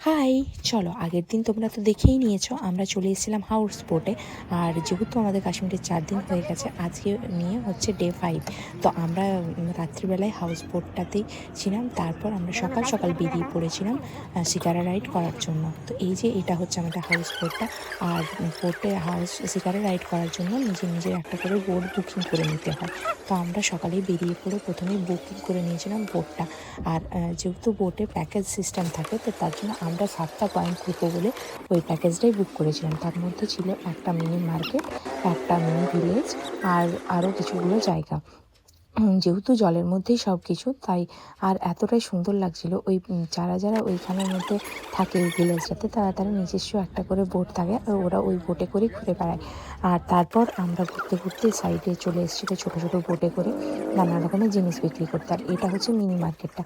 High, চলো আগের দিন তোমরা তো দেখেই নিয়েছো আমরা চলে এসেছিলাম হাউস বোটে। আর যেহেতু আমাদের কাশ্মীরে 4 দিন হয়ে গেছে, আজকে নিয়ে হচ্ছে ডে 5। তো আমরা রাত্রিবেলায় হাউস বোটটাতেই ছিলাম। তারপর আমরা সকাল সকাল বেরিয়ে পড়েছিলাম শিকারা রাইড করার জন্য। তো এই যে এটা হচ্ছে আমাদের হাউস বোটটা। আর বোটে শিকারা রাইড করার জন্য নিজের নিজের একটা করে বোট বুকিং করে নিতে হয়। তো আমরা সকালেই বেরিয়ে পড়ে প্রথমেই বুকিং করে নিয়েছিলাম বোটটা। আর যেহেতু বোটে প্যাকেজ সিস্টেম থাকে, তো তার জন্য আমরা 7টা পয়েন্ট ঘুরবো বলে ওই প্যাকেজটাই বুক করেছিলাম। তার মধ্যে ছিল একটা মিনি মার্কেট, একটা মিনি ভিলেজ, আর আরও কিছুগুলো জায়গা। যেহেতু জলের মধ্যেই সব কিছু, তাই আর এতটাই সুন্দর লাগছিল। ওই যারা যারা ওইখানের মধ্যে থাকে ওই ভিলেজটাতে, তারা নিজস্ব একটা করে বোট থাকে, আর ওরা ওই বোটে করেই ঘুরে বেড়ায়। আর তারপর আমরা ঘুরতে ঘুরতে সাইডে চলে এসেছিলো ছোটো ছোটো বোটে করে নানা রকমের জিনিস বিক্রি করতে। আর এটা হচ্ছে মিনি মার্কেটটা,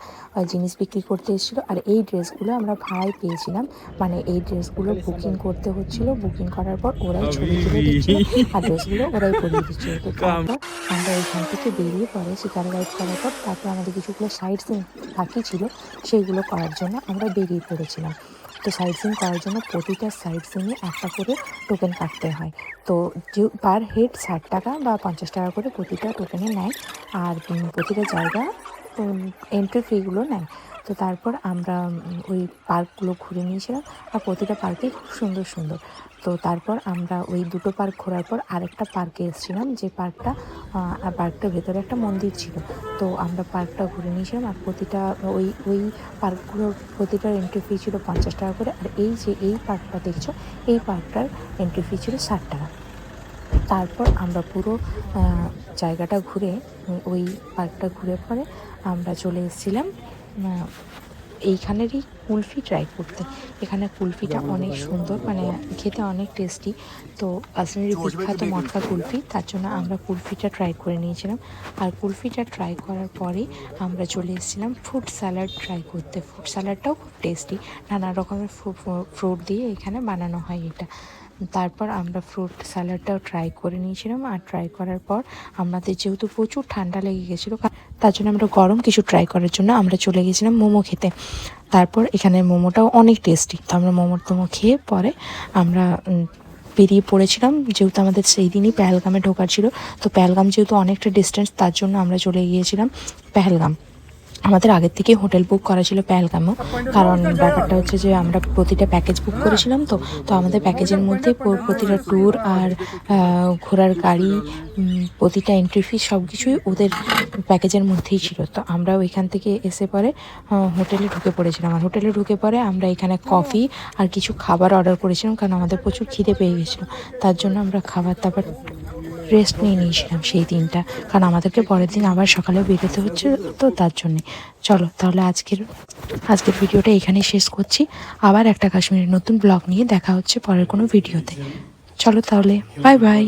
জিনিস বিক্রি করতে এসেছিলো। আর এই ড্রেসগুলো আমরা ভাড়ায় পেয়েছিলাম, মানে এই ড্রেসগুলো বুকিং করতে হচ্ছিলো। বুকিং করার পর ওরাই ছবি তুলে দিচ্ছিলো আর ড্রেসগুলো ওরাই পরিয়ে দিচ্ছিলো। তো তারপর আমরা এখান থেকে বেরিয়ে পরে শিকারা রাইড করার পর তারপর আমাদের কিছুগুলো সাইড সিন বাকি ছিল, সেইগুলো করার জন্য আমরা বেরিয়ে পড়েছিলাম। তো সাইড সিন করার জন্য প্রতিটা সাইড সিনে একটা করে টোকেন কাটতে হয়। তো যে পার হেড 60 টাকা বা 50 টাকা করে প্রতিটা টোকেনে নেয়। আর প্রতিটা জায়গা এন্ট্রি ফিগুলো নেয়। তো তারপর আমরা ওই পার্কগুলো ঘুরে নিয়েছিলাম। আর প্রতিটা পার্কেই খুব সুন্দর সুন্দর। তো তারপর আমরা ওই দুটো পার্ক ঘোরার পর আরেকটা পার্কে এসেছিলাম, যে পার্কটার ভেতরে একটা মন্দির ছিল। তো আমরা পার্কটা ঘুরে নিয়েছিলাম। আর প্রতিটা ওই পার্কগুলোর প্রতিটার এন্ট্রি ফি ছিল 50 টাকা করে। আর এই পার্কটা দেখছো, এই পার্কটার এন্ট্রি ফি ছিল 60 টাকা। তারপর আমরা পুরো জায়গাটা ঘুরে ওই পার্কটা ঘুরে পরে আমরা চলে এসেছিলাম এইখানেরই কুলফি ট্রাই করতে। এখানে কুলফিটা অনেক সুন্দর, মানে খেতে অনেক টেস্টি। তো কাশ্মীরি বিখ্যাত মটকা কুলফি, তার জন্য আমরা কুলফিটা ট্রাই করে নিয়েছিলাম। আর কুলফিটা ট্রাই করার পরেই আমরা চলে এসেছিলাম ফ্রুট স্যালাড ট্রাই করতে। ফ্রুট স্যালাডটাও খুব টেস্টি, নানা রকমের ফ্রুট দিয়ে এখানে বানানো হয় এটা। তারপর আমরা ফ্রুট স্যালাডটাও ট্রাই করে নিয়েছিলাম। আর ট্রাই করার পর আমাদের যেহেতু প্রচুর ঠান্ডা লেগে গেছিলো, তার জন্য আমরা গরম কিছু ট্রাই করার জন্য আমরা চলে গেছিলাম মোমো খেতে। তারপর এখানের মোমোটাও অনেক টেস্টি। তো আমরা মোমো খেয়ে পরে আমরা বেরিয়ে পড়েছিলাম, যেহেতু আমাদের সেই দিনই পেহেলগামে ঢোকার ছিল। তো পেহেলগাম যেহেতু অনেকটা ডিস্টেন্স, তার জন্য আমরা চলে গিয়েছিলাম পেহেলগাম। আমাদের আগের থেকেই হোটেল বুক করা ছিল পেহেলগামেও, কারণ ব্যাপারটা হচ্ছে যে আমরা প্রতিটা প্যাকেজ বুক করেছিলাম। তো আমাদের প্যাকেজের মধ্যে প্রতিটা ট্যুর আর ঘোরার গাড়ি, প্রতিটা এন্ট্রি ফি সব কিছুই ওদের প্যাকেজের মধ্যেই ছিল। তো আমরা ওইখান থেকে এসে পরে হোটেলে ঢুকে পড়েছিলাম। আর হোটেলে ঢুকে পরে আমরা এখানে কফি আর কিছু খাবার অর্ডার করেছিলাম, কারণ আমাদের প্রচুর খিদে পেয়ে গেছিলো। তার জন্য আমরা খাবার দাবার রেস্ট নিয়ে নিয়েছিলাম সেই দিনটা, কারণ আমাদেরকে পরের দিন আবার সকালে বেরোতে হচ্ছে। তো তার জন্যে চলো তাহলে আজকের ভিডিওটা এখানেই শেষ করছি। আবার একটা কাশ্মীরের নতুন ব্লগ নিয়ে দেখা হচ্ছে পরের কোনো ভিডিওতে। চলো তাহলে, বাই বাই।